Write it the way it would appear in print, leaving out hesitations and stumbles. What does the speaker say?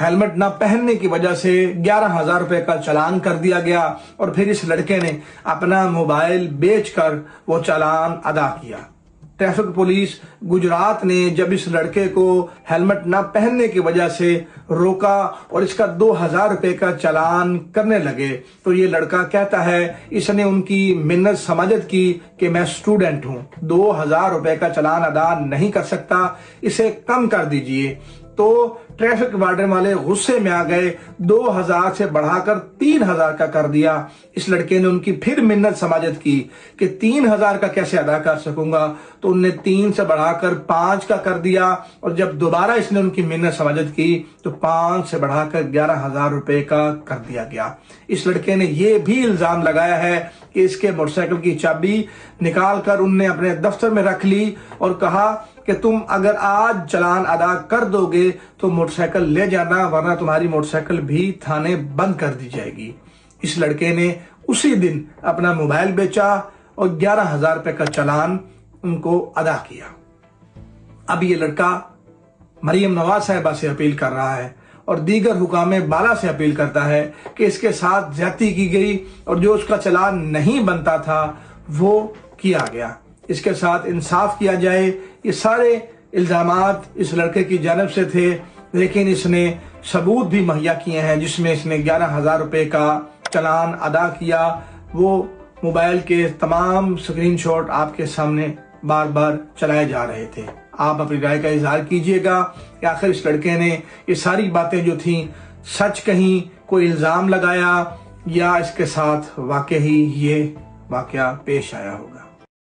Helmet न पहनने की वजह से 11,000 रुपए का चालान कर दिया गया और फिर इस लड़के ने अपना मोबाइल बेचकर वो चालान अदा किया। ट्रैफिक पुलिस गुजरात ने जब इस लड़के को हेलमेट न पहनने की वजह से रोका और इसका 2,000 रुपए का चालान करने लगे, तो ये लड़का कहता है इसने उनकी मिन्नत समाजत की कि मैं स्टूडेंट हूं, 2,000 रुपए का चालान अदा नहीं कर सकता, इसे कम कर दीजिए। तो ट्रैफिक वार्डन वाले गुस्से में आ गए, 2,000 से बढ़ाकर 3,000 का कर दिया। इस लड़के ने उनकी फिर मिन्नत समाजत की कि 3,000 का कैसे अदा कर सकूंगा, तो उनने 3 से बढ़ाकर 5 का कर दिया और जब दोबारा इसने उनकी मिन्नत समाजत की तो 5 से बढ़ाकर 11,000 रुपए का कर दिया गया। इस लड़के ने यह भी इल्जाम लगाया है कि इसके मोटरसाइकिल की चाबी निकाल कर उनने अपने दफ्तर में रख ली और कहा कि तुम अगर आज चालान अदा कर दोगे तो मोटरसाइकिल ले जाना, वरना तुम्हारी मोटरसाइकिल भी थाने बंद कर दी जाएगी। इस लड़के ने उसी दिन अपना मोबाइल बेचा और 11,000 रुपए का चालान उनको अदा किया। अब ये लड़का मरियम नवाज साहिबा से अपील कर रहा है और दीगर हुकामे बाला से अपील करता है कि इसके साथ ज्यादती की गई और जो उसका चालान नहीं बनता था वो किया गया, इसके साथ इंसाफ किया जाए। ये सारे इल्जामात इस लड़के की जानिब से थे, लेकिन इसने सबूत भी मुहैया किए हैं जिसमें इसने 11,000 रुपए का चालान अदा किया। वो मोबाइल के तमाम स्क्रीनशॉट आपके सामने बार बार चलाए जा रहे थे। आप अपनी राय का इजहार कीजिएगा कि आखिर इस लड़के ने ये सारी बातें जो थी सच कहीं, कोई इल्जाम लगाया, या इसके साथ वाकई ही ये वाकया पेश आया होगा।